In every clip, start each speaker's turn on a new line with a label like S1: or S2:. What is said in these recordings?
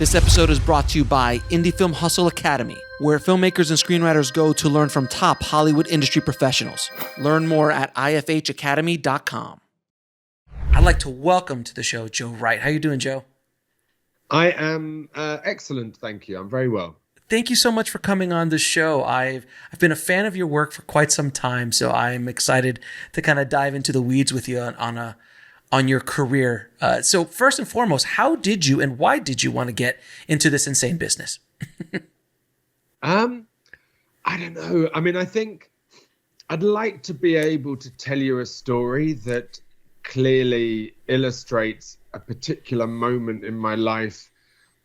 S1: This episode is brought to you by Indie Film Hustle Academy, where filmmakers and screenwriters go to learn from top Hollywood industry professionals. Learn more at ifhacademy.com. I'd like to welcome to the show Joe Wright. How you doing, Joe?
S2: I am excellent, thank you. I'm very well.
S1: Thank you so much for coming on the show. I've been a fan of your work for quite some time, so I'm excited to kind of dive into the weeds with you on your career. So first and foremost, how did you and why did you want to get into this insane business?
S2: I don't know. I mean, I think I'd like to be able to tell you a story that clearly illustrates a particular moment in my life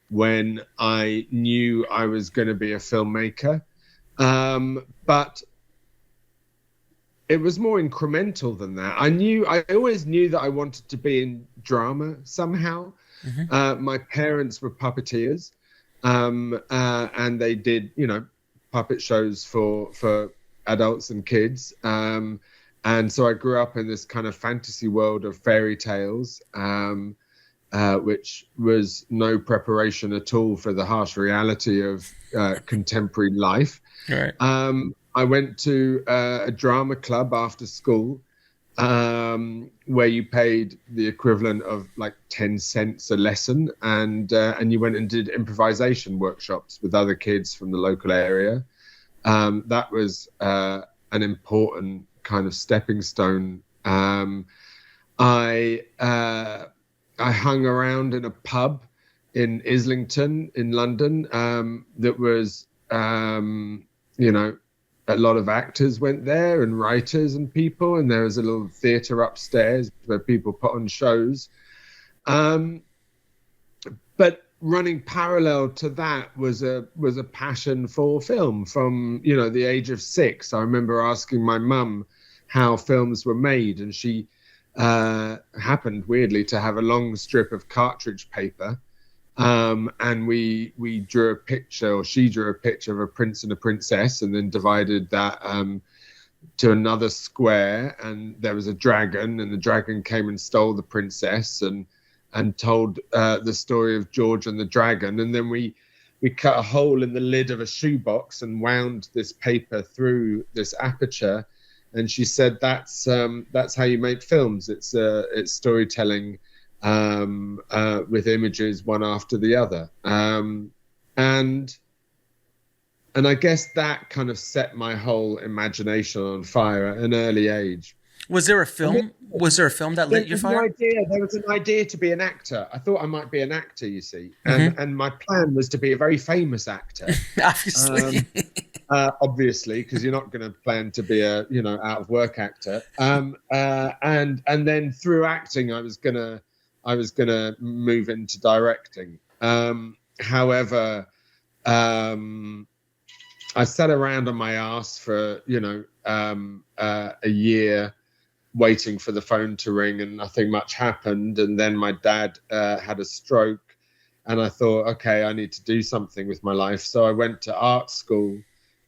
S2: when I knew I was going to be a filmmaker. But it was more incremental than that. I always knew that I wanted to be in drama somehow. Mm-hmm. My parents were puppeteers, and they did, puppet shows for adults and kids. And so I grew up in this kind of fantasy world of fairy tales, which was no preparation at all for the harsh reality of contemporary life.
S1: Right.
S2: I went to a drama club after school, where you paid the equivalent of like 10 cents a lesson, and you went and did improvisation workshops with other kids from the local area. That was an important kind of stepping stone. I hung around in a pub in Islington in London that was, a lot of actors went there and writers and people, and there was a little theatre upstairs where people put on shows. But running parallel to that was a passion for film from, the age of 6. I remember asking my mum how films were made, and she happened weirdly to have a long strip of cartridge paper. And we drew a picture, or she drew a picture of a prince and a princess, and then divided that to another square, and there was a dragon, and the dragon came and stole the princess and told the story of George and the dragon. And then we cut a hole in the lid of a shoebox and wound this paper through this aperture. And she said, that's how you make films. It's storytelling with images one after the other. And I guess that kind of set my whole imagination on fire at an early age.
S1: Was there a film? Was there a film that lit your fire?
S2: There was an idea to be an actor. I thought I might be an actor, you see. And my plan was to be a very famous actor. Obviously, because you're not going to plan to be a, out of work actor. And then through acting, I was gonna move into directing. However, I sat around on my ass for, a year waiting for the phone to ring, and nothing much happened. And then my dad had a stroke, and I thought, okay, I need to do something with my life. So I went to art school,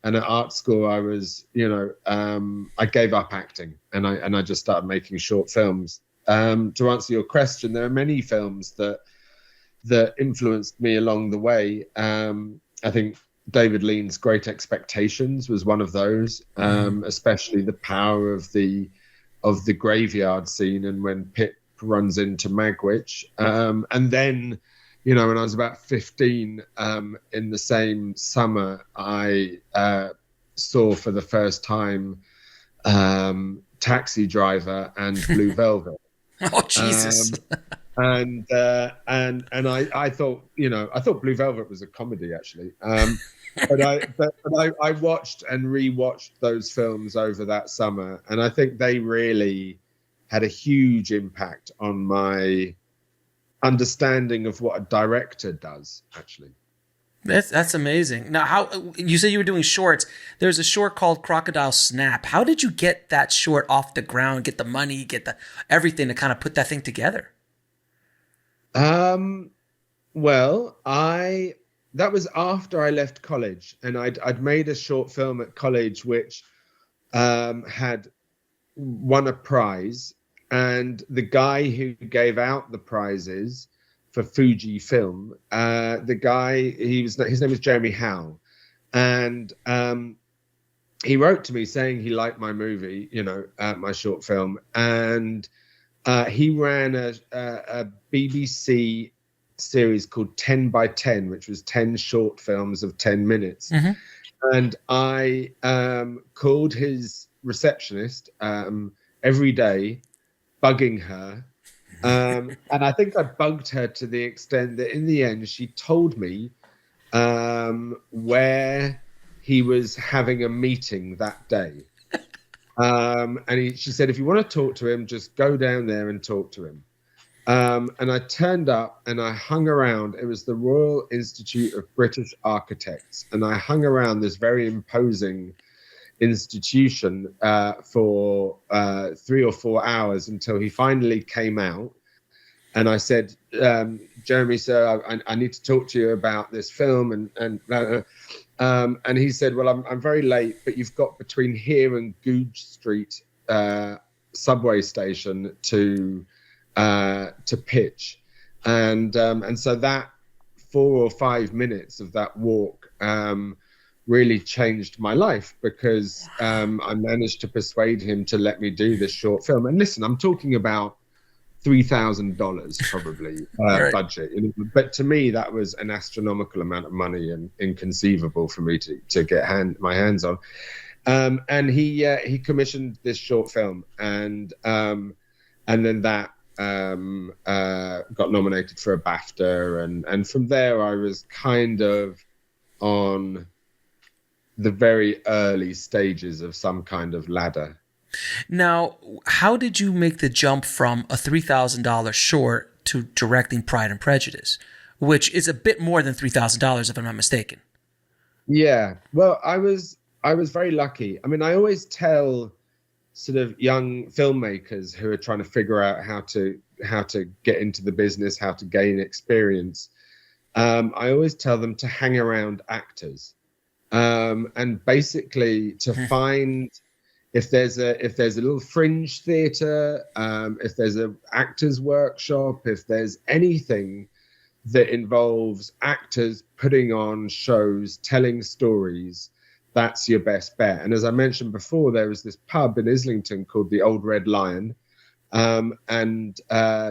S2: and at art school I was, I gave up acting, and I just started making short films. To answer your question, there are many films that influenced me along the way. I think David Lean's Great Expectations was one of those, especially the power of the graveyard scene, and when Pip runs into Magwitch. And then, when I was about 15, in the same summer, I saw for the first time Taxi Driver and Blue Velvet.
S1: Oh, Jesus.
S2: And I thought, I thought Blue Velvet was a comedy, actually. But I watched and rewatched those films over that summer, and I think they really had a huge impact on my understanding of what a director does, actually.
S1: That's amazing. Now, how you say you were doing shorts? There's a short called Crocodile Snap. How did you get that short off the ground? Get the money? Get the everything to kind of put that thing together?
S2: Well, that was after I left college, and I'd made a short film at college which had won a prize, and the guy who gave out the prizes for Fujifilm. The guy, his name was Jeremy Howe, and he wrote to me saying he liked my movie, my short film, and he ran a BBC series called 10 by 10, which was 10 short films of 10 minutes.
S1: Mm-hmm.
S2: And I called his receptionist every day, bugging her. And I think I bugged her to the extent that in the end, she told me where he was having a meeting that day. She said, if you want to talk to him, just go down there and talk to him. And I turned up and I hung around. It was the Royal Institute of British Architects. And I hung around this very imposing institution for 3 or 4 hours until he finally came out. And I said, Jeremy, sir, I need to talk to you about this film. And he said, well, I'm very late, but you've got between here and Goodge Street subway station to pitch. And so that 4 or 5 minutes of that walk really changed my life, because I managed to persuade him to let me do this short film. And listen, I'm talking about $3,000 probably
S1: right.
S2: budget, but to me that was an astronomical amount of money and inconceivable for me to get my hands on. And he commissioned this short film, and then that got nominated for a BAFTA, and from there I was kind of on the very early stages of some kind of ladder.
S1: Now, how did you make the jump from a $3,000 short to directing Pride and Prejudice, which is a bit more than $3,000 if I'm not mistaken?
S2: Yeah, well, I was very lucky. I mean, I always tell sort of young filmmakers who are trying to figure out how to get into the business, how to gain experience. I always tell them to hang around actors, and basically to find if there's a little fringe theatre, if there's an actors workshop, if there's anything that involves actors putting on shows, telling stories, that's your best bet. And as I mentioned before, there was this pub in Islington called the Old Red Lion, and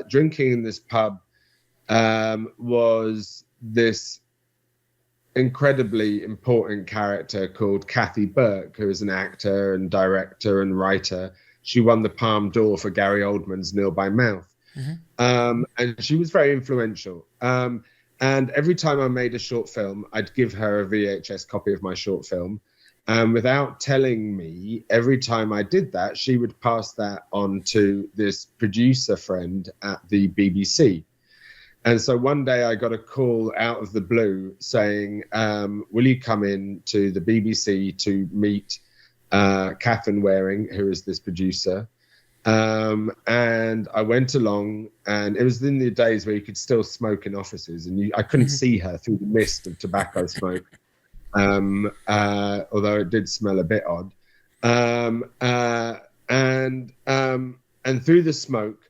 S2: drinking in this pub was this incredibly important character called Kathy Burke, who is an actor and director and writer. She won the Palme d'Or for Gary Oldman's Nil by Mouth. Mm-hmm. And she was very influential. And every time I made a short film, I'd give her a VHS copy of my short film. And without telling me, every time I did that, she would pass that on to this producer friend at the BBC. And so one day I got a call out of the blue saying, will you come in to the BBC to meet Catherine Waring, who is this producer? And I went along, and it was in the days where you could still smoke in offices, and I couldn't see her through the mist of tobacco smoke, although it did smell a bit odd. And through the smoke,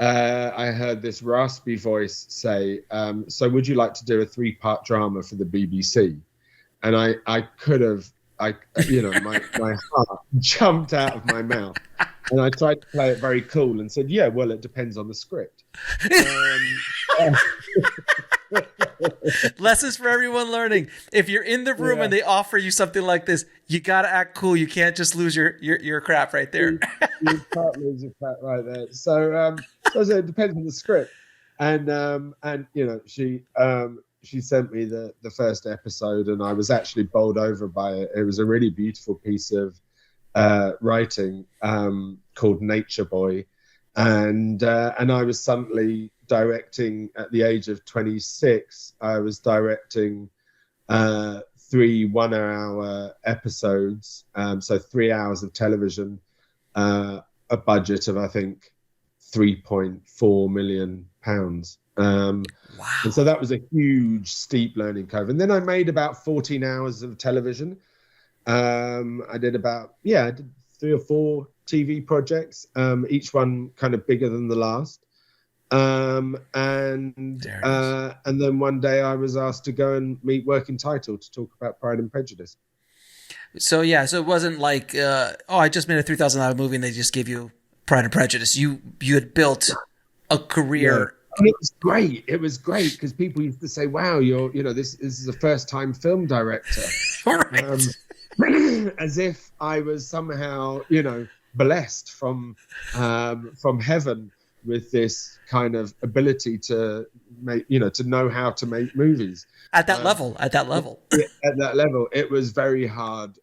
S2: I heard this raspy voice say, so would you like to do a 3-part drama for the BBC? And I could have, my heart jumped out of my mouth. And I tried to play it very cool and said, yeah, well, it depends on the script.
S1: Lessons for everyone learning. If you're in the room and they offer you something like this, you got to act cool. You can't just lose your crap right there.
S2: You can't lose your crap right there. So it depends on the script. And she sent me the first episode, and I was actually bowled over by it. It was a really beautiful piece of writing called Nature Boy, and I was suddenly directing at the age of 26. I was directing 3 1-hour episodes, so 3 hours of television, a budget of I think £3.4 million. Wow. And so that was a huge steep learning curve. And then I made about 14 hours of television. I did 3 or 4 TV projects, each one kind of bigger than the last. And then one day I was asked to go and meet Working Title to talk about Pride and Prejudice.
S1: So it wasn't like, I just made a $3,000 movie and they just gave you Pride and Prejudice. You had built a career.
S2: Yeah. And it was great. It was great because people used to say, "Wow, this is a first-time film director,"
S1: Right.
S2: As if I was somehow, blessed from heaven with this kind of ability to make, to know how to make movies
S1: At that level.
S2: At that level, it was very hard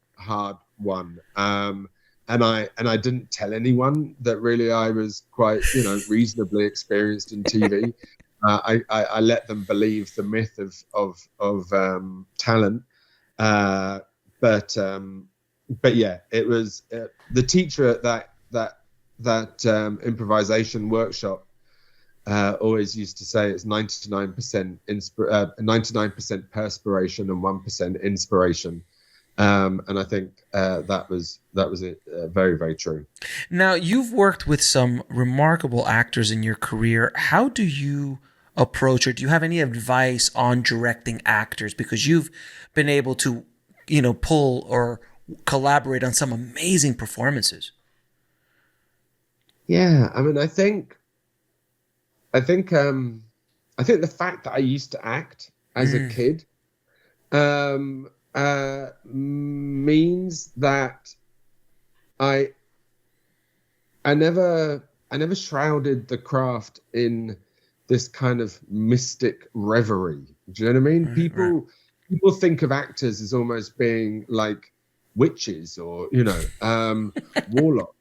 S2: won. And I didn't tell anyone that really I was quite, reasonably experienced in TV. I let them believe the myth of talent. But yeah, it was the teacher at that improvisation workshop always used to say it's 99% perspiration and 1% inspiration. And I think that was it. Very, very true.
S1: Now, you've worked with some remarkable actors in your career. How do you approach, or do you have any advice on directing actors? Because you've been able to, pull or collaborate on some amazing performances.
S2: Yeah, I mean, I think the fact that I used to act as a kid, means that I never shrouded the craft in this kind of mystic reverie. Do you know what I mean? People think of actors as almost being like witches or warlock.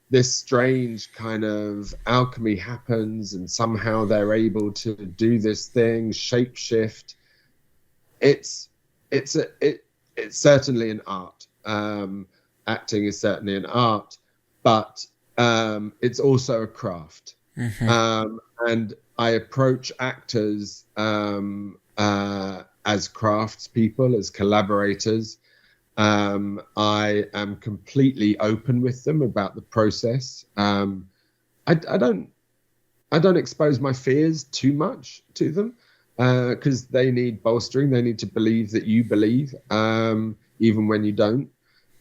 S2: This strange kind of alchemy happens, and somehow they're able to do this thing, shapeshift. It's certainly an art. Acting is certainly an art, but it's also a craft. And I approach actors as craftspeople, as collaborators. I am completely open with them about the process. I don't expose my fears too much to them. Because they need bolstering. They need to believe that you believe, even when you don't.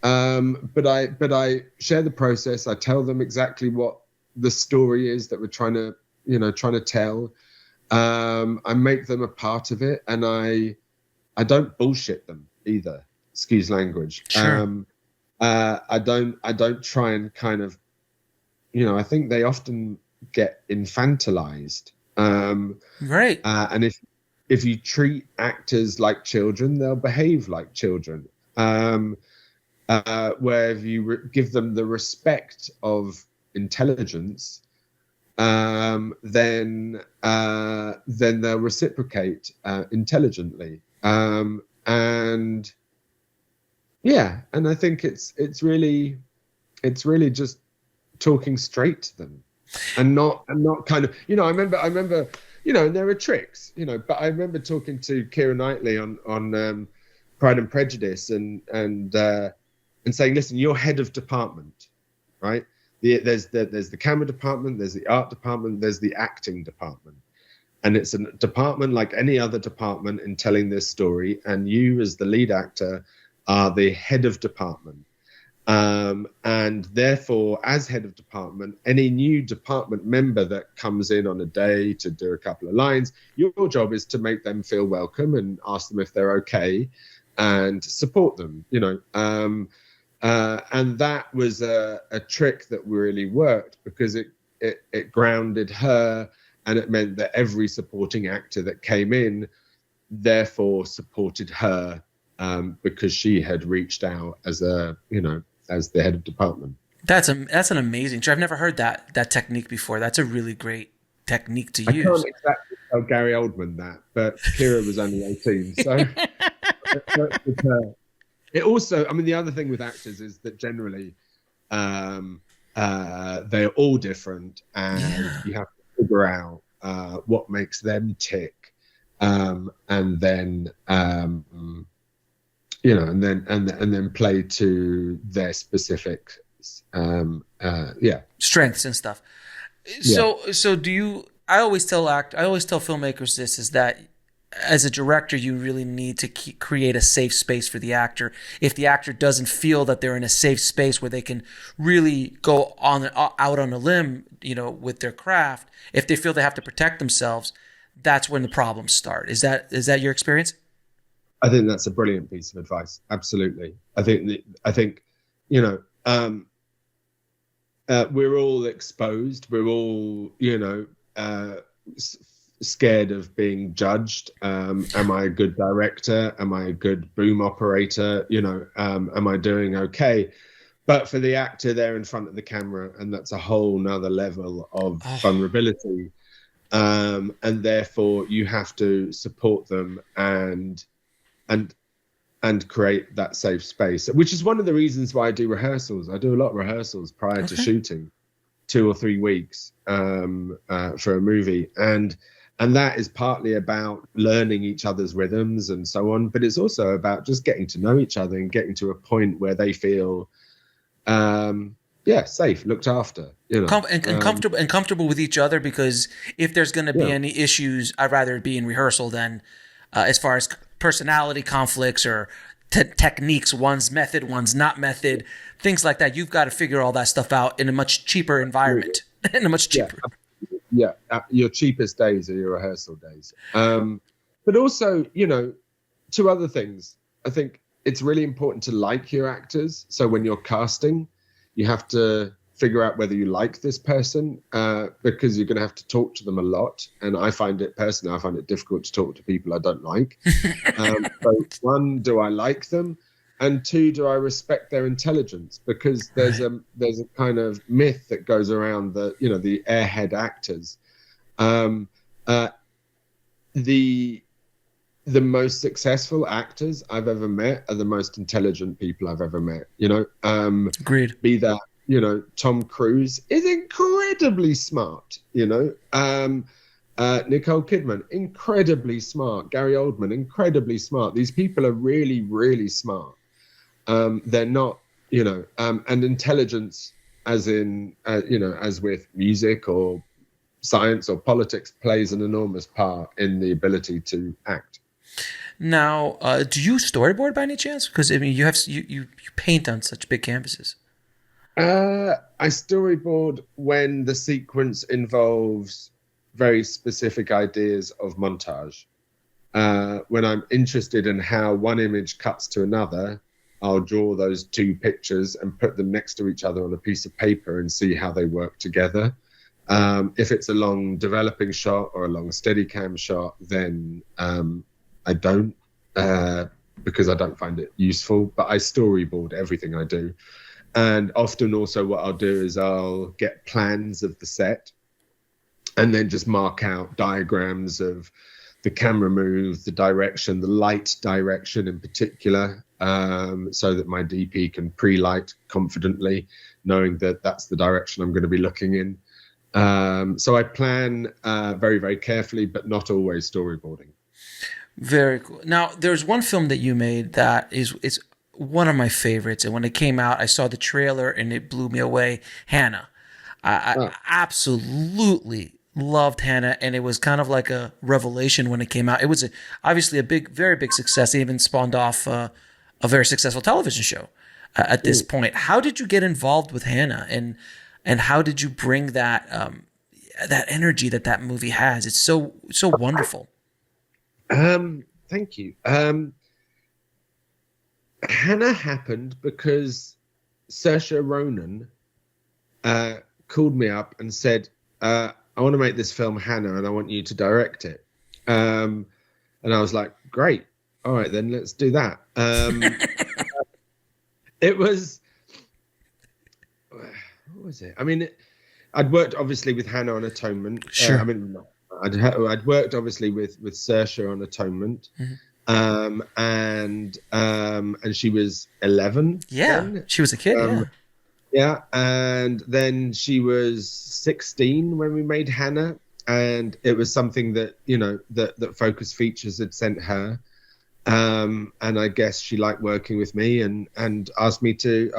S2: But I share the process. I tell them exactly what the story is that we're trying to tell. I make them a part of it, and I don't bullshit them either. Excuse language.
S1: Sure.
S2: I don't try and kind of, I think they often get infantilized.
S1: Right.
S2: And if you treat actors like children, they'll behave like children. Where if you give them the respect of intelligence, then they'll reciprocate intelligently. And I think it's really just talking straight to them. And not kind of, I remember, and there are tricks, but I remember talking to Keira Knightley on Pride and Prejudice and saying, listen, you're head of department, right? There's the camera department, there's the art department, there's the acting department. And it's a department like any other department in telling this story. And you as the lead actor are the head of department. And therefore, as head of department, any new department member that comes in on a day to do a couple of lines, your job is to make them feel welcome and ask them if they're okay and support them, and that was a trick that really worked because it grounded her, and it meant that every supporting actor that came in therefore supported her because she had reached out as as the head of department.
S1: That's an amazing trick. I've never heard that technique before. That's a really great technique to use.
S2: I can't exactly tell Gary Oldman that, but Keira was only 18, so it also, the other thing with actors is that generally they're all different, and you have to figure out what makes them tick, and then and then play to their specific strengths
S1: and stuff.
S2: Yeah.
S1: So do you? I always tell filmmakers this is that as a director, you really need to create a safe space for the actor. If the actor doesn't feel that they're in a safe space where they can really go out on a limb, with their craft, if they feel they have to protect themselves, that's when the problems start. Is that your experience?
S2: I think that's a brilliant piece of advice. Absolutely. I think, we're all exposed. We're all, scared of being judged. Am I a good director? Am I a good boom operator? Am I doing okay? But for the actor, they're in front of the camera, and that's a whole nother level of vulnerability. And therefore, you have to support them and create that safe space, which is one of the reasons why I do rehearsals. I do a lot of rehearsals prior to shooting, 2 or 3 weeks for a movie. And that is partly about learning each other's rhythms and so on. But it's also about just getting to know each other and getting to a point where they feel, safe, looked after,
S1: comfortable with each other. Because if there's going to be any issues, I'd rather it be in rehearsal than as far as personality conflicts or techniques, one's method, one's not method, things like that. You've got to figure all that stuff out in a much cheaper environment.
S2: Your cheapest days are your rehearsal days. But also, 2 other things. I think it's really important to like your actors. So when you're casting, you have to figure out whether you like this person, because you're going to have to talk to them a lot. And I find it difficult to talk to people I don't like. So 1, do I like them? And 2, do I respect their intelligence? Because there's a kind of myth that goes around the airhead actors. The most successful actors I've ever met are the most intelligent people I've ever met.
S1: Agreed.
S2: Be that, Tom Cruise is incredibly smart. Nicole Kidman, incredibly smart. Gary Oldman, incredibly smart. These people are really, really smart. They're not, and intelligence, as in, as with music or science or politics, plays an enormous part in the ability to act.
S1: Now, do you storyboard by any chance? Because you paint on such big canvases.
S2: I storyboard when the sequence involves very specific ideas of montage. When I'm interested in how one image cuts to another, I'll draw those 2 pictures and put them next to each other on a piece of paper and see how they work together. If it's a long developing shot or a long Steadicam shot, then I don't, because I don't find it useful. But I storyboard everything I do. And often also what I'll do is I'll get plans of the set and then just mark out diagrams of the camera move, the direction, the light direction in particular, so that my DP can pre-light confidently, knowing that that's the direction I'm going to be looking in. So I plan very, very carefully, but not always storyboarding.
S1: Very cool. Now, there's one film that you made that it's one of my favorites. And when it came out, I saw the trailer and it blew me away. Hannah. I absolutely loved Hannah. And it was kind of like a revelation when it came out. It was obviously a very big success. It even spawned off a very successful television show at this point. How did you get involved with Hannah? And how did you bring that energy that movie has? It's so wonderful.
S2: Thank you. Hannah happened because Saoirse Ronan called me up and said, I want to make this film, Hannah, and I want you to direct it. And I was like, great. All right, then let's do that. It was, what was it? I mean, I'd worked obviously with Hannah on Atonement.
S1: Sure.
S2: I'd worked obviously with Saoirse on Atonement. Mm-hmm. And she was 11.
S1: Yeah, then. She was a kid.
S2: Yeah, and then she was 16 when we made Hannah, and it was something that that Focus Features had sent her, and I guess she liked working with me and asked me to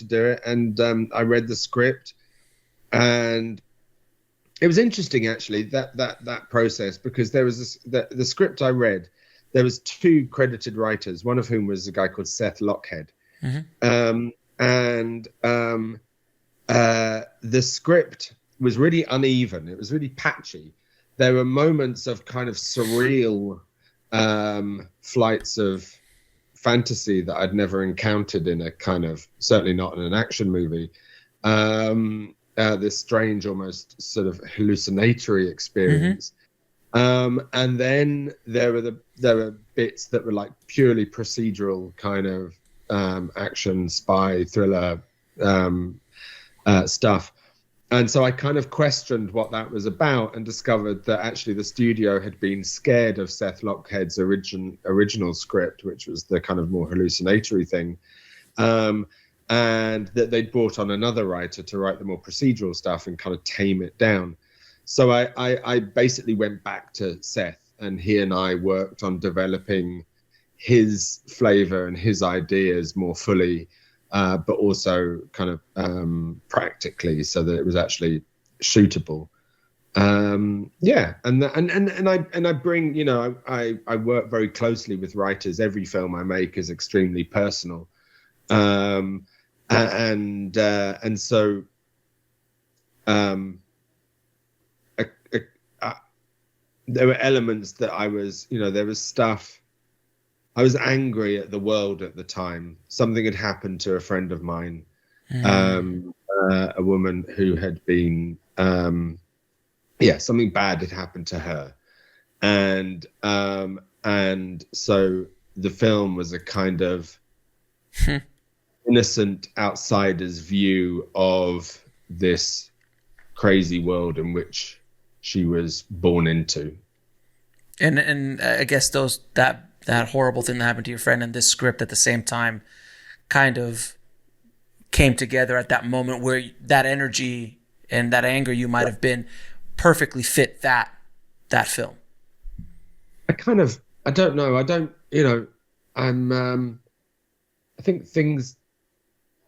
S2: do it, and I read the script, and it was interesting actually that process, because there was the script I read. There was two credited writers, one of whom was a guy called Seth Lockhead, and the script was really uneven. It was really patchy. There were moments of kind of surreal flights of fantasy that I'd never encountered in a kind of, certainly not in an action movie. This strange, almost sort of hallucinatory experience. And then there were bits that were like purely procedural kind of action, spy, thriller stuff. And so I kind of questioned what that was about, and discovered that actually the studio had been scared of Seth Lockhead's original script, which was the kind of more hallucinatory thing, and that they'd brought on another writer to write the more procedural stuff and kind of tame it down. So I basically went back to Seth, and he and I worked on developing his flavor and his ideas more fully, but also kind of practically, so that it was actually shootable. And I bring, you know, I work very closely with writers. Every film I make is extremely personal, and so there were elements that I was, you know, there was stuff. I was angry at the world at the time. Something had happened to a friend of mine, a woman who had been, something bad had happened to her. And so the film was a kind of innocent outsider's view of this crazy world in which she was born into.
S1: And I guess that horrible thing that happened to your friend and this script at the same time kind of came together at that moment where that energy and that anger you might have been perfectly fit that film.
S2: I don't know. I think things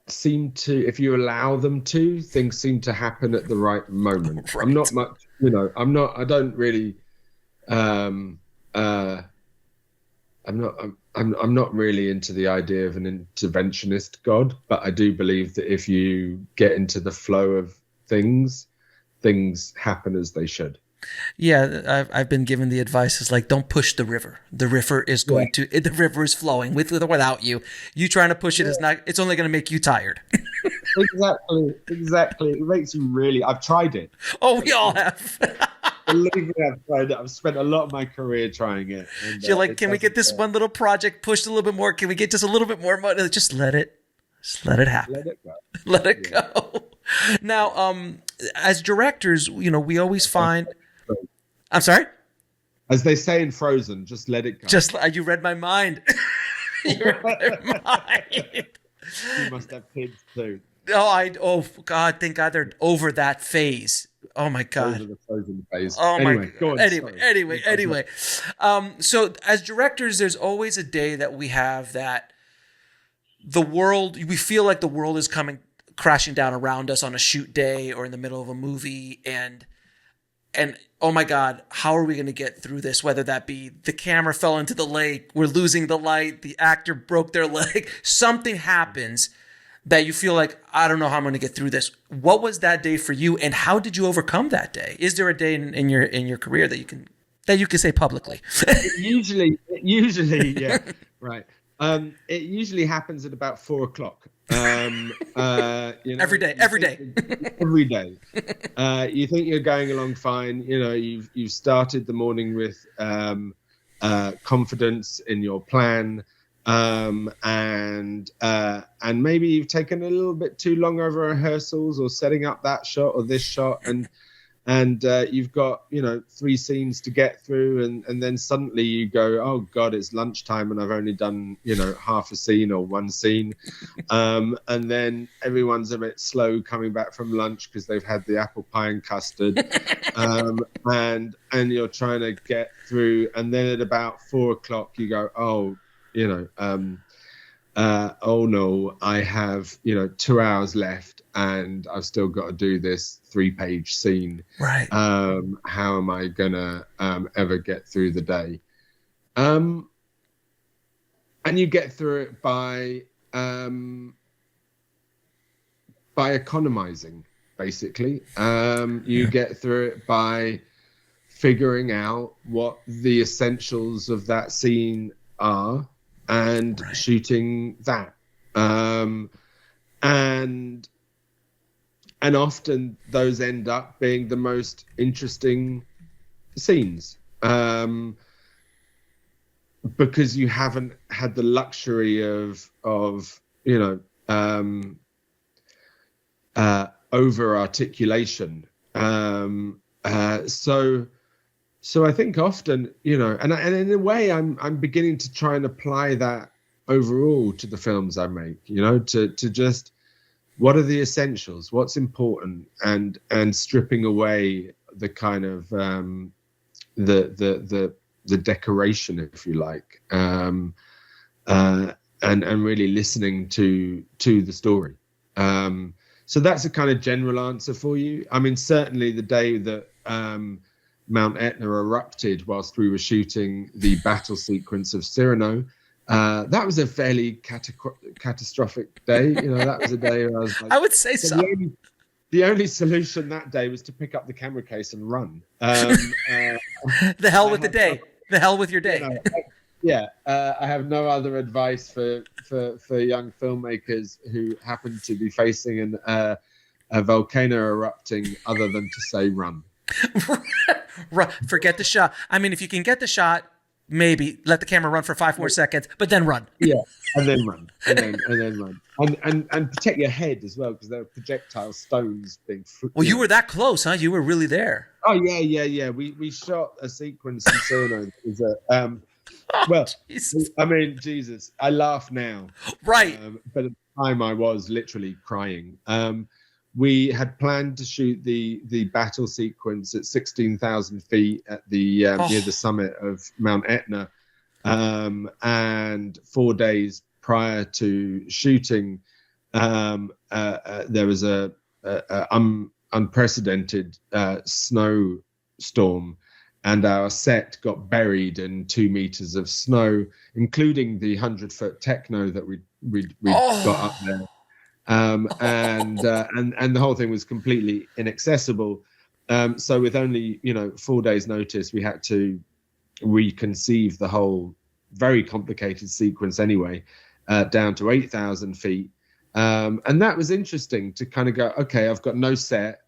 S2: seem to, if you allow them to, things seem to happen at the right moment. Right. I'm not much, you know, I'm not really into the idea of an interventionist God, but I do believe that if you get into the flow of things happen as they should.
S1: Yeah, I've been given the advice is like, don't push the river. The river is the river is flowing with or without you. You trying to push it is not. It's only going to make you tired. Exactly.
S2: It makes you really. I've tried it.
S1: Oh, we all have.
S2: Believe me, I've tried it. I've spent a lot of my career trying it. And,
S1: you're like, can we get this one little project pushed a little bit more? Can we get just a little bit more money? Just let it happen. Let it go. Let it go. Now, as directors, you know, we always find. I'm sorry?
S2: As they say in Frozen, just let it go.
S1: You read my mind. You read my mind.
S2: You must have kids too.
S1: Oh God, thank God they're over that phase. Oh my God.
S2: Over the Frozen phase.
S1: Oh
S2: anyway,
S1: my God. Anyway. So as directors, there's always a day that we have that we feel like the world is coming crashing down around us on a shoot day or in the middle of a movie, and oh my God, how are we going to get through this? Whether that be the camera fell into the lake, we're losing the light, the actor broke their leg, something happens that you feel like, I don't know how I'm going to get through this. What was that day for you, and how did you overcome that day? Is there a day in your career that you can say publicly?
S2: Usually, yeah, right. It usually happens at about 4:00. You know, every day. You think you're going along fine. You know, you've started the morning with confidence in your plan, and maybe you've taken a little bit too long over rehearsals or setting up that shot or this shot, and you've got, you know, 3 scenes to get through, and then suddenly you go, oh God, it's lunchtime and I've only done, you know, half a scene or 1 scene, and then everyone's a bit slow coming back from lunch because they've had the apple pie and custard, and you're trying to get through, and then at about 4:00 you go, oh, you know, oh no, I have 2 hours left and I've still got to do this 3-page scene.
S1: Right.
S2: How am I gonna ever get through the day? And you get through it by economizing, basically. You get through it by figuring out what the essentials of that scene are and shooting that. And often those end up being the most interesting scenes, because you haven't had the luxury of over articulation. So I think often, and in a way, I'm beginning to try and apply that overall to the films I make. To just, what are the essentials, what's important, and stripping away the kind of the decoration, if you like, and really listening to the story. So that's a kind of general answer for you. I mean, certainly the day that Mount Etna erupted whilst we were shooting the battle sequence of Cyrano, that was a fairly catastrophic day. That was a day where I was like,
S1: I would say so.
S2: The only solution that day was to pick up the camera case and run.
S1: The hell with the day. The hell with your day.
S2: I have no other advice for young filmmakers who happen to be facing a volcano erupting other than to say run.
S1: Forget the shot. I mean, if you can get the shot, maybe let the camera run for 5 more seconds, but then run.
S2: Yeah, and then run, and then run, and protect your head as well, because there are projectile stones being.
S1: Well, you were that close, huh? You were really there.
S2: Oh yeah. We shot a sequence in Cyrano. Jesus. I mean, Jesus, I laugh now.
S1: Right.
S2: But at the time I was literally crying. We had planned to shoot the battle sequence at 16,000 feet at the near the summit of Mount Etna. And 4 days prior to shooting, there was a unprecedented snowstorm. And our set got buried in 2 meters of snow, including the 100-foot techno that we got up there, and the whole thing was completely inaccessible. So with only 4 days' notice, we had to reconceive the whole very complicated sequence anyway, down to 8,000 feet, and that was interesting to kind of go, okay, I've got no set.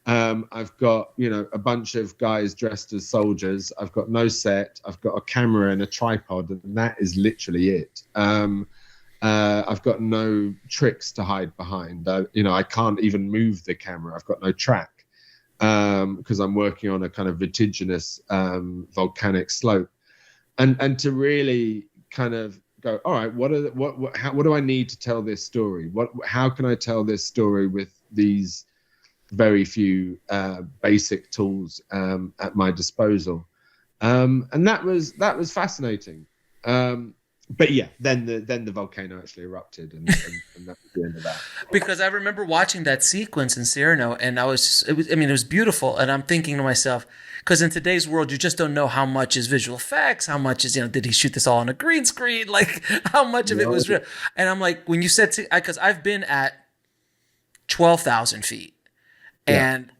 S2: I've got, a bunch of guys dressed as soldiers. I've got no set. I've got a camera and a tripod, and that is literally it. I've got no tricks to hide behind. I can't even move the camera. I've got no track because I'm working on a kind of vertiginous volcanic slope, and to really kind of go, all right, what do I need to tell this story? How can I tell this story with these very few basic tools at my disposal, and that was fascinating. But yeah, then the volcano actually erupted, and that was the end of that.
S1: Because I remember watching that sequence in Cyrano, and it was beautiful, and I'm thinking to myself, because in today's world, you just don't know how much is visual effects, how much is did he shoot this all on a green screen, like how much of it was real. And I'm like, when you said, because I've been at 12,000 feet. And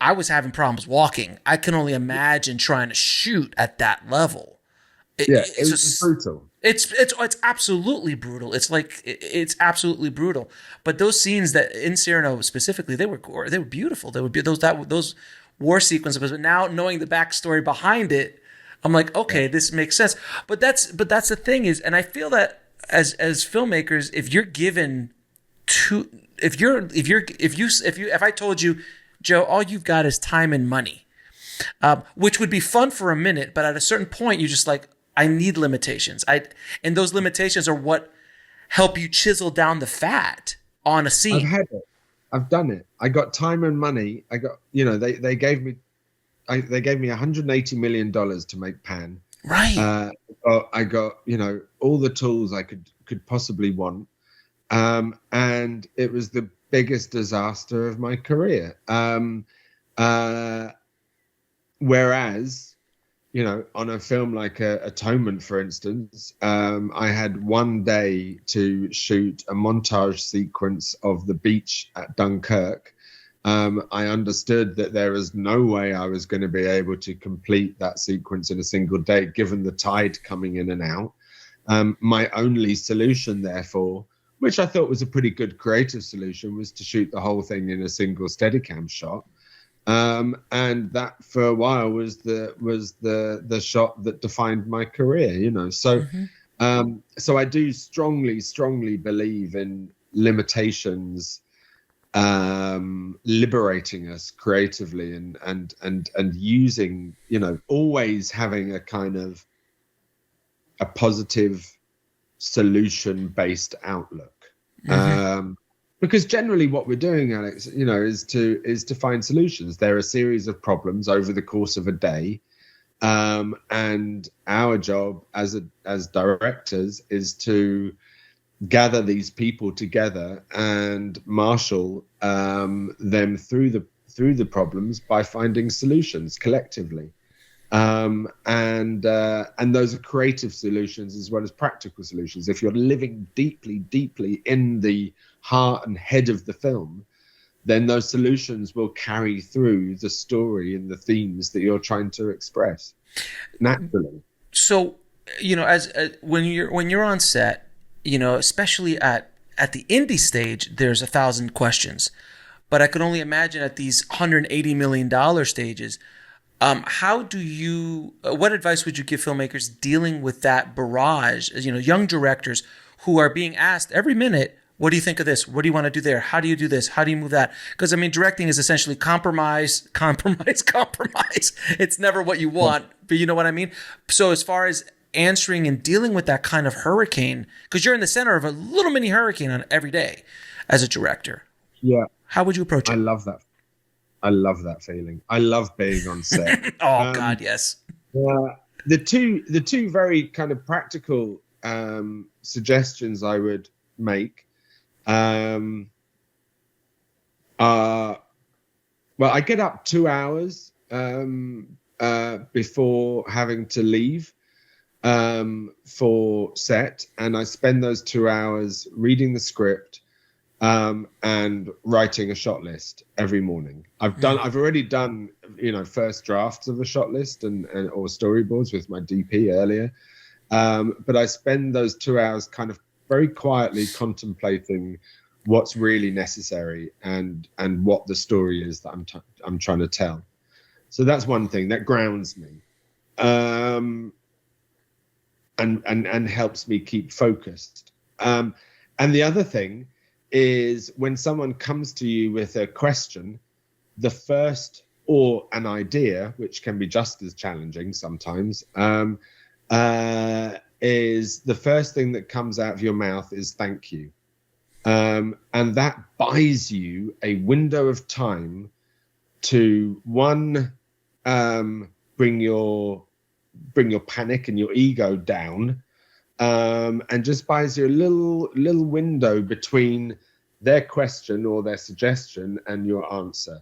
S1: I was having problems walking. I can only imagine trying to shoot at that level.
S2: It's just brutal.
S1: It's absolutely brutal. It's absolutely brutal. But those scenes that in Cyrano specifically, they were beautiful. They would be those war sequences. But now knowing the backstory behind it, I'm like, okay, this makes sense. But that's the thing is, and I feel that as filmmakers, if you're given to if I told you, Joe, all you've got is time and money, which would be fun for a minute, but at a certain point, you just like, I need limitations. And those limitations are what help you chisel down the fat on a scene.
S2: I've had it. I've done it. I got time and money. I got, they gave me $180 million to make Pan.
S1: Right.
S2: I got, all the tools I could could possibly want. And it was the biggest disaster of my career. Whereas, you know, on a film like Atonement, for instance, I had one day to shoot a montage sequence of the beach at Dunkirk. I understood that there was no way I was going to be able to complete that sequence in a single day, given the tide coming in and out. My only solution, therefore, which I thought was a pretty good creative solution, was to shoot the whole thing in a single Steadicam shot. And that for a while was the shot that defined my career, you know. So so I do strongly believe in limitations liberating us creatively and using, you know, always having a kind of a positive solution based outlook. Because generally what we're doing, Alex, you know, is to find solutions. There are a series of problems over the course of a day. And our job as directors is to gather these people together and marshal them through the problems by finding solutions collectively. And those are creative solutions as well as practical solutions. If you're living deeply in the heart and head of the film, then those solutions will carry through the story and the themes that you're trying to express naturally.
S1: So, you know, as when you're on set, you know, especially at the indie stage, there's 1,000 questions, but I could only imagine at these $180 million stages. How do you? What advice would you give filmmakers dealing with that barrage? You know, young directors who are being asked every minute, "What do you think of this? What do you want to do there? How do you do this? How do you move that?" Because I mean, directing is essentially compromise. It's never what you want, but you know what I mean. So as far as answering and dealing with that kind of hurricane, because you're in the center of a little mini hurricane on every day as a director.
S2: Yeah.
S1: How would you approach it?
S2: I love that feeling. I love being on set.
S1: God, yes.
S2: The two very kind of practical suggestions I would make are, well, I get up 2 hours before having to leave for set, and I spend those 2 hours reading the script and writing a shot list every morning. I've already done, you know, first drafts of a shot list and or storyboards with my DP earlier. But I spend those 2 hours kind of very quietly contemplating what's really necessary and what the story is that I'm trying to tell. So that's one thing that grounds me, and helps me keep focused. And the other thing is when someone comes to you with a question, the first, or an idea, which can be just as challenging sometimes, is the first thing that comes out of your mouth is thank you. And that buys you a window of time to, one, bring your panic and your ego down, and just buys you a little window between their question or their suggestion and your answer.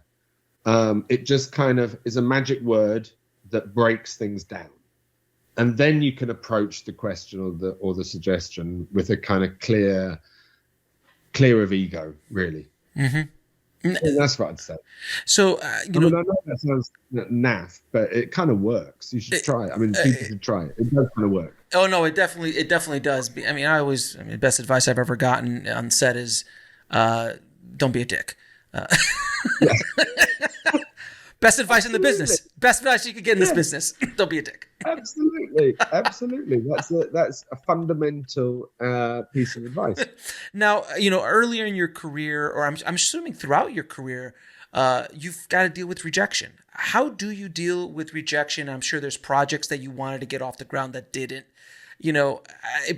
S2: It just kind of is a magic word that breaks things down, and then you can approach the question or the suggestion with a kind of clear of ego, really. That's what I'd say.
S1: So,
S2: I know that sounds naff, but it kind of works. You should try it. I mean, people should try it. It does kind of work.
S1: Oh no, it definitely does. I mean, the best advice I've ever gotten on set is, don't be a dick. Best advice in the business. Best advice you could get in this business. Don't be a dick.
S2: Absolutely. That's a fundamental piece of advice.
S1: Now, you know, earlier in your career, or I'm assuming throughout your career, you've got to deal with rejection. How do you deal with rejection? I'm sure there's projects that you wanted to get off the ground that didn't. You know,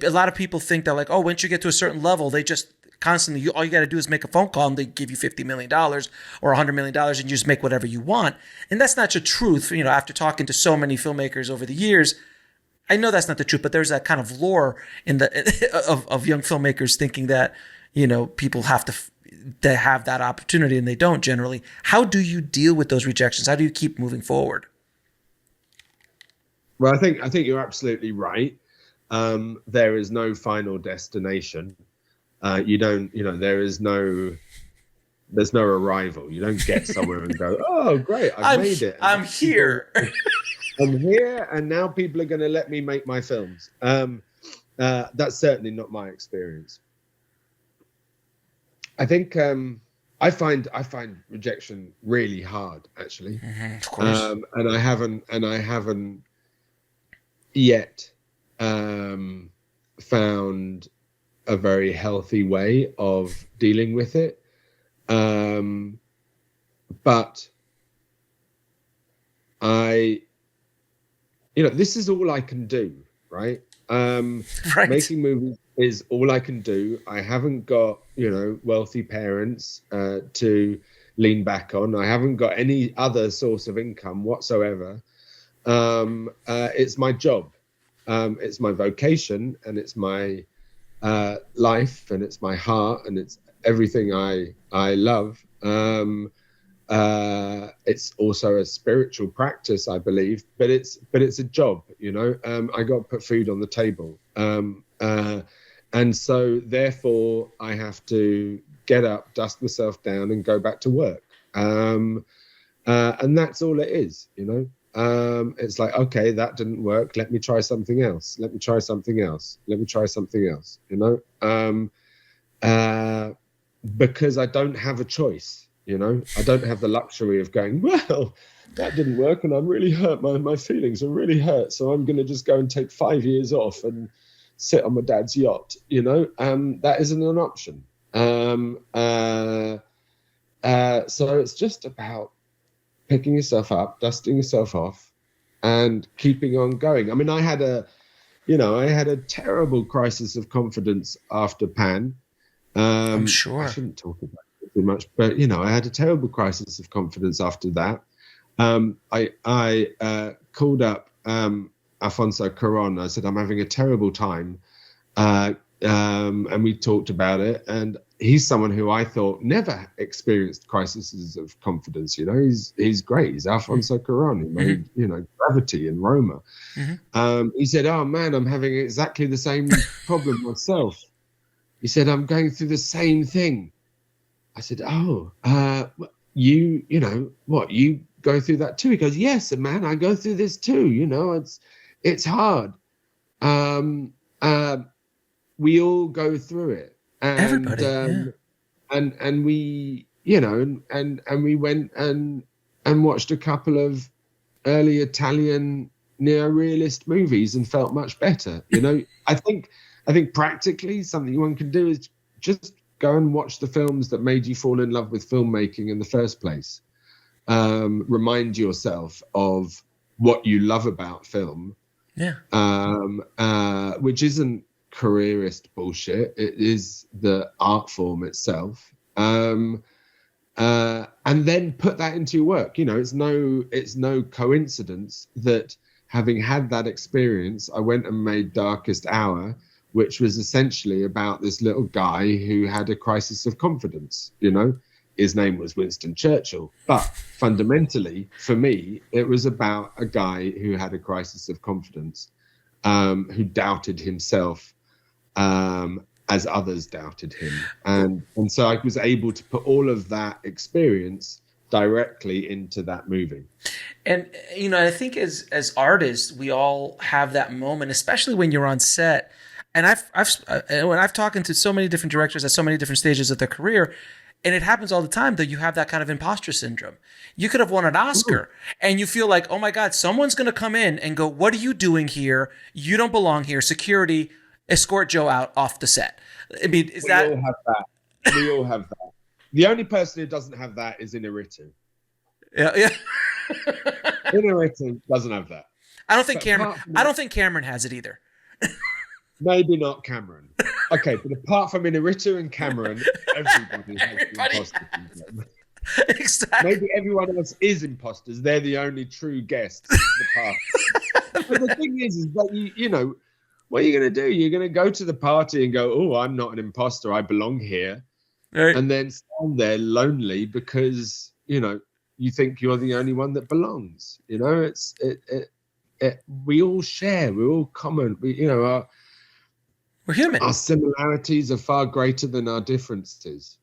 S1: a lot of people think that, like, oh, once you get to a certain level, they just constantly, all you got to do is make a phone call and they give you $50 million or $100 million and you just make whatever you want. And that's not the truth. You know, after talking to so many filmmakers over the years, I know that's not the truth, but there's that kind of lore in the of young filmmakers thinking that, people have to have that opportunity and they don't generally. How do you deal with those rejections? How do you keep moving forward?
S2: Well, I think you're absolutely right. There is no final destination. You don't, there's no arrival. You don't get somewhere and go, oh, great, I've made it.
S1: I'm here.
S2: I'm here, and now people are going to let me make my films. That's certainly not my experience. I think I find rejection really hard, actually.
S1: Mm-hmm, of course.
S2: And I haven't yet found a very healthy way of dealing with it. But this is all I can do, right?
S1: Right.
S2: Making movies is all I can do. I haven't got, wealthy parents to lean back on. I haven't got any other source of income whatsoever. It's my job. It's my vocation, and it's my life, and it's my heart, and it's everything I love. It's also a spiritual practice, I believe, but it's a job, I got to put food on the table. And so therefore I have to get up, dust myself down, and go back to work. And that's all it is, it's like, okay, that didn't work. Let me try something else. Let me try something else. Let me try something else, because I don't have a choice. I don't have the luxury of going, well, that didn't work and I'm really hurt. My feelings are really hurt. So I'm going to just go and take 5 years off and sit on my dad's yacht. That isn't an option. So it's just about picking yourself up, dusting yourself off, and keeping on going. I mean, I had a terrible crisis of confidence after Pan.
S1: I'm sure.
S2: I shouldn't talk about it too much, but I had a terrible crisis of confidence after that. I called up Alfonso Cuarón. I said, I'm having a terrible time, and we talked about it. And he's someone who I thought never experienced crises of confidence. He's great. He's Alfonso Cuarón. He made Gravity and Roma. Mm-hmm. He said, oh man, I'm having exactly the same problem myself. He said, I'm going through the same thing. I said, oh, you go through that too? He goes, yes, man, I go through this too. It's hard. We all go through it. And,
S1: everybody,
S2: and we, and we went and watched a couple of early Italian neorealist movies and felt much better. I think practically something one can do is just go and watch the films that made you fall in love with filmmaking in the first place. Remind yourself of what you love about film. Yeah. Which isn't careerist bullshit. It is the art form itself. And then put that into your work. It's no coincidence that having had that experience, I went and made Darkest Hour, which was essentially about this little guy who had a crisis of confidence. His name was Winston Churchill. But fundamentally, for me, it was about a guy who had a crisis of confidence, who doubted himself as others doubted him. And so I was able to put all of that experience directly into that movie.
S1: And, I think as artists, we all have that moment, especially when you're on set. And I've talked to so many different directors at so many different stages of their career, and it happens all the time that you have that kind of imposter syndrome. You could have won an Oscar, and you feel like, oh my God, someone's going to come in and go, what are you doing here? You don't belong here. Security, escort Joe out off the set. I mean, we all have
S2: that. We all have that. The only person who doesn't have that is Inarritu.
S1: Yeah.
S2: Inarritu doesn't have that.
S1: I don't think Cameron has it either.
S2: Maybe not Cameron. Okay, but apart from Inarritu and Cameron, everybody has the imposter syndrome.
S1: Exactly.
S2: Maybe everyone else is imposters. They're the only true guests of the party. But the thing is that you know, what are you going to do? You're going to go to the party and go, "Oh, I'm not an imposter. I belong here,"
S1: Right.
S2: and then stand there lonely because you know you think you're the only one that belongs. You know, we all share. We're all common.
S1: We're human.
S2: Our similarities are far greater than our differences.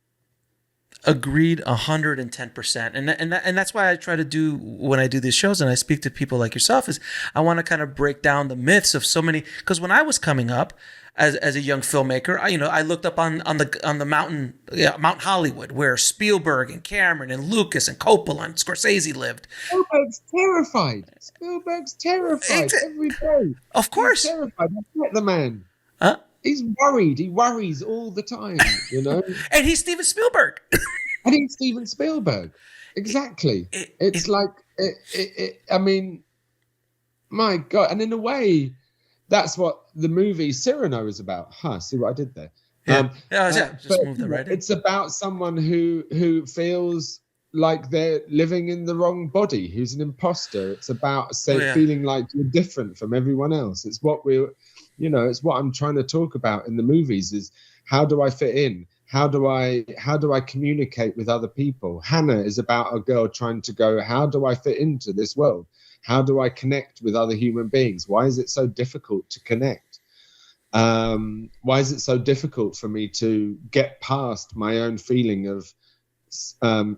S1: Agreed, 110%. And that's why I try to do when I do these shows and I speak to people like yourself is I want to kind of break down the myths of so many. Because when I was coming up as a young filmmaker, I looked up on the mountain, Mount Hollywood, where Spielberg and Cameron and Lucas and Coppola and Scorsese lived.
S2: Spielberg's terrified every day.
S1: Of course,
S2: he's terrified. I met the man.
S1: Huh?
S2: He's worried. He worries all the time, you know.
S1: And he's Steven Spielberg.
S2: And he's Steven Spielberg. Exactly. It's like, I mean, my God. And in a way, that's what the movie Cyrano is about. See what I did there?
S1: Just moved it right in.
S2: It's about someone who feels like they're living in the wrong body, who's an imposter. It's about feeling like you're different from everyone else. It's what it's what I'm trying to talk about in the movies is how do I fit in? How do I communicate with other people? Hannah is about a girl trying to go, how do I fit into this world? How do I connect with other human beings? Why is it so difficult to connect? Why is it so difficult for me to get past my own feeling of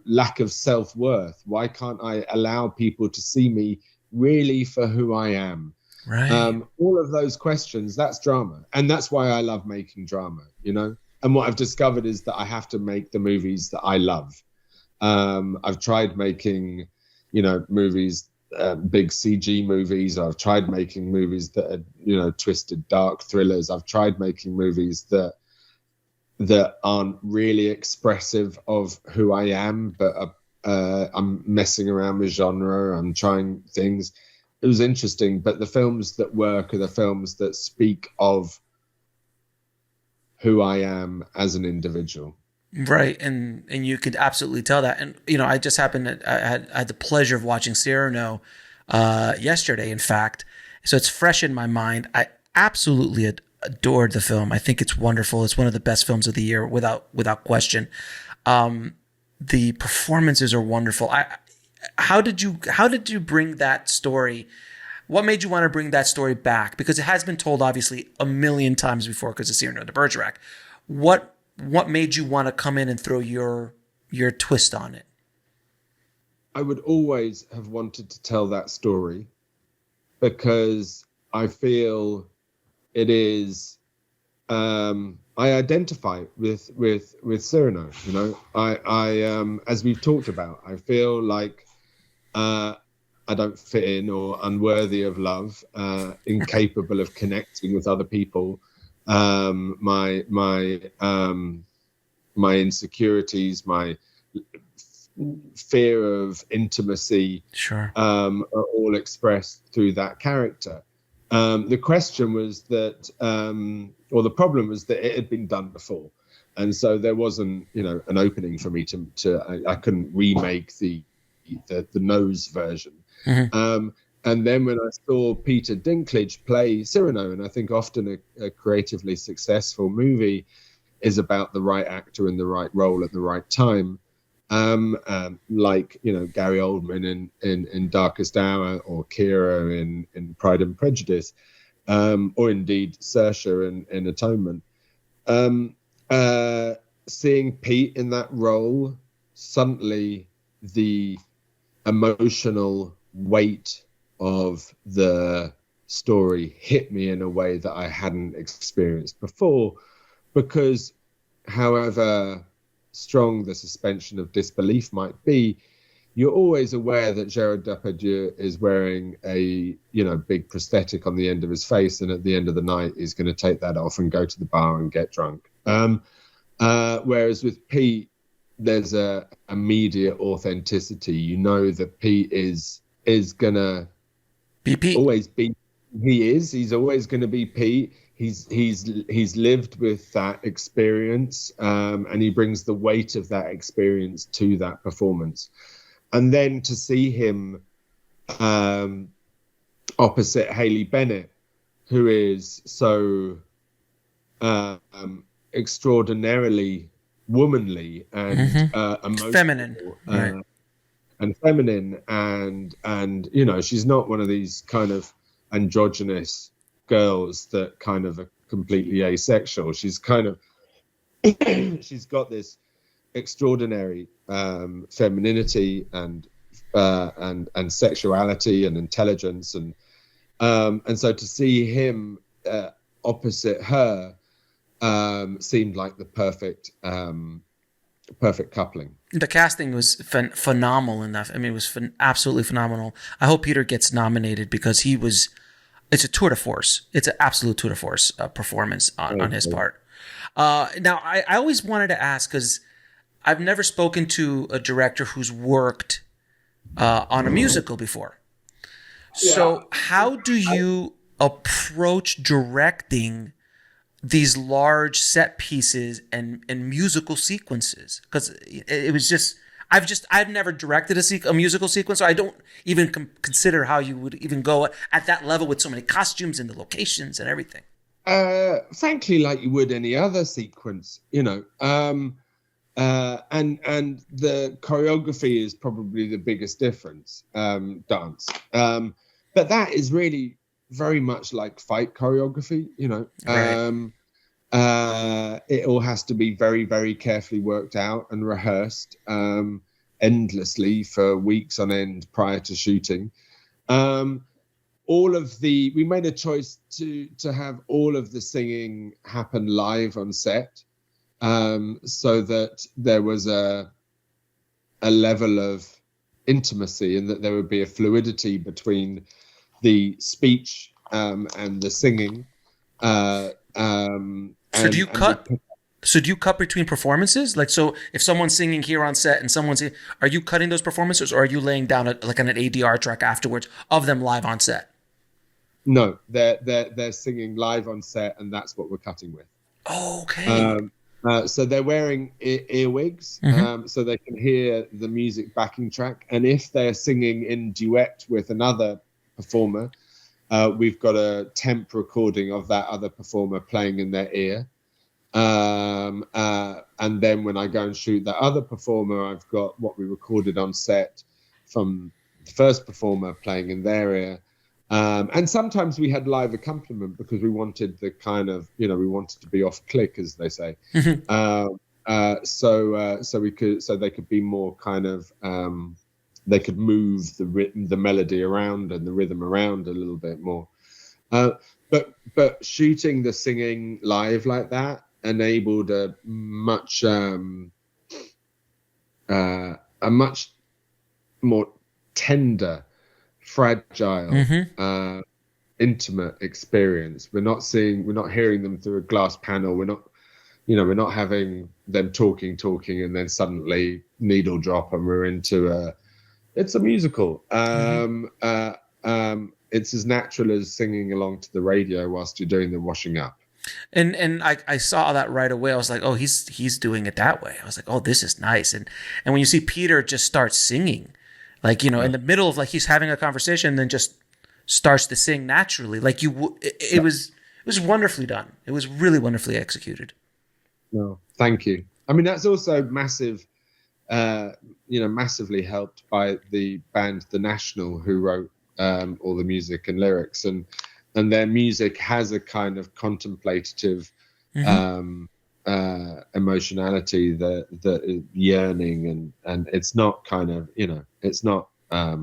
S2: lack of self-worth? Why can't I allow people to see me really for who I am?
S1: Right.
S2: All of those questions, that's drama. And that's why I love making drama, you know? And what I've discovered is that I have to make the movies that I love. I've tried making, movies, big CG movies. I've tried making movies that are, twisted, dark thrillers. I've tried making movies that aren't really expressive of who I am, but I'm messing around with genre. I'm trying things. It was interesting, but the films that work are the films that speak of who I am as an individual.
S1: Right, and you could absolutely tell that. And I just happened I had the pleasure of watching Cyrano yesterday, in fact. So it's fresh in my mind. I absolutely adored the film. I think it's wonderful. It's one of the best films of the year, without question. The performances are wonderful. How did you bring that story? What made you want to bring that story back? Because it has been told obviously a million times before because of Cyrano de Bergerac. What made you want to come in and throw your twist on it?
S2: I would always have wanted to tell that story because I feel it is. I identify with Cyrano. I as we've talked about, I feel like I don't fit in or unworthy of love, incapable of connecting with other people. My insecurities, my fear of intimacy,
S1: sure,
S2: are all expressed through that character. The question was that, or the problem was that it had been done before. And so there wasn't, an opening for me I couldn't remake the nose version.
S1: Mm-hmm.
S2: And then when I saw Peter Dinklage play Cyrano, and I think often a creatively successful movie is about the right actor in the right role at the right time, like Gary Oldman in Darkest Hour, or Kira in Pride and Prejudice, or indeed Saoirse in Atonement. Seeing Pete in that role, suddenly the emotional weight of the story hit me in a way that I hadn't experienced before, because however strong the suspension of disbelief might be, you're always aware that Gerard Depardieu is wearing a big prosthetic on the end of his face, and at the end of the night he's going to take that off and go to the bar and get drunk. Whereas with Pete, there's a immediate authenticity. That Pete is gonna
S1: be Pete.
S2: Always be. He's always going to be Pete. he's lived with that experience, and he brings the weight of that experience to that performance. And then to see him opposite Haley Bennett, who is so extraordinarily womanly and emotional,
S1: feminine, right.
S2: And feminine, and you know, she's not one of these kind of androgynous girls that kind of are completely asexual. She's kind of she's got this extraordinary femininity and sexuality and intelligence, and so to see him opposite her seemed like the perfect coupling.
S1: The casting was phenomenal enough. I mean, it was absolutely phenomenal. I hope Peter gets nominated because it's a tour de force. It's an absolute tour de force performance on his part. Now, I always wanted to ask, because I've never spoken to a director who's worked on a musical before. Yeah. So how do you approach directing these large set pieces and musical sequences? Because it was just, I've never directed a musical sequence, so I don't even consider how you would even go at that level with so many costumes and the locations and everything.
S2: Frankly, like you would any other sequence, you know, and the choreography is probably the biggest difference, dance. But that is really very much like fight choreography, you know. Right. It all has to be very, very carefully worked out and rehearsed endlessly for weeks on end prior to shooting. We made a choice to have all of the singing happen live on set, so that there was a level of intimacy, and that there would be a fluidity between the speech and the singing.
S1: So do you cut between performances? Like, so if someone's singing here on set and someone's singing, are you cutting those performances, or are you laying down like an ADR track afterwards of them live on set?
S2: No, they're singing live on set, and that's what we're cutting with.
S1: Oh, okay.
S2: So they're wearing earwigs, so they can hear the music backing track. And if they're singing in duet with another performer, we've got a temp recording of that other performer playing in their ear. And then when I go and shoot that other performer, I've got what we recorded on set from the first performer playing in their ear. And sometimes we had live accompaniment because we wanted the kind of, you know, we wanted to be off click, as they say. So they could be more kind of, they could move the melody around and the rhythm around a little bit more. But shooting the singing live like that enabled a much more tender, fragile, intimate experience. We're not hearing them through a glass panel. We're not having them talking, and then suddenly needle drop and we're into it's a musical. It's as natural as singing along to the radio whilst you're doing the washing up.
S1: And I saw that right away. I was like, oh, he's doing it that way. I was like, oh, this is nice. And when you see Peter just start singing, like, you know, in the middle of, like, he's having a conversation and then just starts to sing naturally. Like, it was wonderfully done. It was really wonderfully executed.
S2: No, thank you. I mean, that's also massive, massively helped by the band The National, who wrote all the music and lyrics, and their music has a kind of contemplative emotionality, that yearning, and it's not kind of, you know, it's not I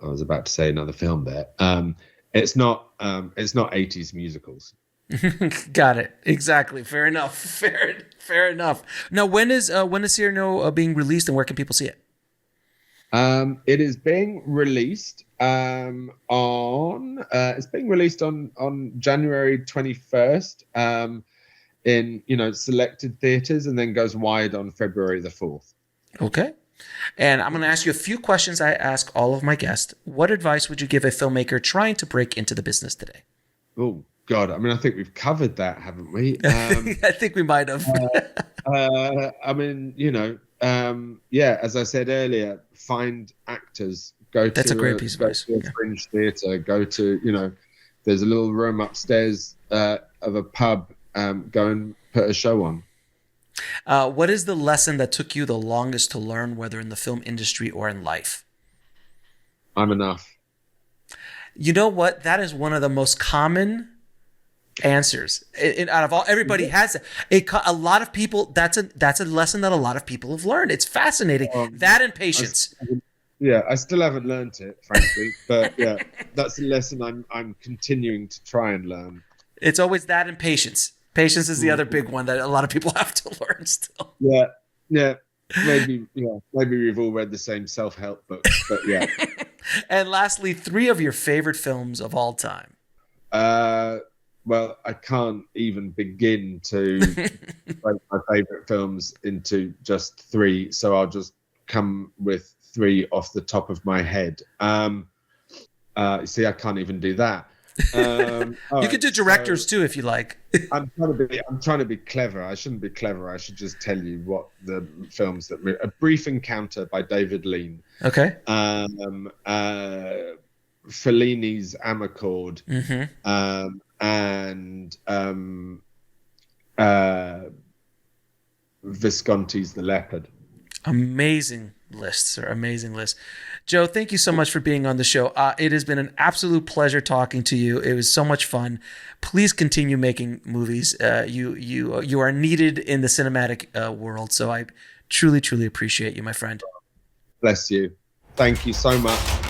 S2: was about to say another film there. It's not 80s musicals.
S1: Got it. Exactly. Fair enough. Fair enough. Now, when is Cyrano being released, and where can people see it?
S2: It is being released on January 21st in, you know, selected theaters, and then goes wide on February the 4th.
S1: Okay. And I'm going to ask you a few questions I ask all of my guests. What advice would you give a filmmaker trying to break into the business today?
S2: Oh God, I mean, I think we've covered that, haven't we?
S1: I think we might have.
S2: I mean, yeah, as I said earlier, find actors.
S1: That's a great piece of advice.
S2: Go to a fringe theatre. Go to, there's a little room upstairs of a pub. Go and put a show on.
S1: What is the lesson that took you the longest to learn, whether in the film industry or in life?
S2: I'm enough.
S1: You know what? That is one of the most common answers. Out of all, everybody has it. A lot of people. That's a lesson that a lot of people have learned. It's fascinating. That and patience.
S2: I still haven't learned it, frankly, but yeah, that's a lesson I'm continuing to try and learn.
S1: It's always that and patience. Patience is the other big one that a lot of people have to learn still.
S2: Yeah. Maybe we've all read the same self-help book, but yeah.
S1: And lastly, 3 of your favorite films of all time.
S2: Well, I can't even begin to break my favorite films into just 3, so I'll just come with 3 off the top of my head. See, I can't even do that.
S1: You could do directors too if you like.
S2: I'm trying to be clever. I shouldn't be clever. I should just tell you what the films that A Brief Encounter by David Lean.
S1: Okay.
S2: Fellini's Amarcord.
S1: Mm-hmm.
S2: And Visconti's The Leopard.
S1: Amazing list, sir. Amazing list. Joe, thank you so much for being on the show. It has been an absolute pleasure talking to you. It was so much fun. Please continue making movies. You are needed in the cinematic world. So I truly, truly appreciate you, my friend.
S2: Bless you. Thank you so much.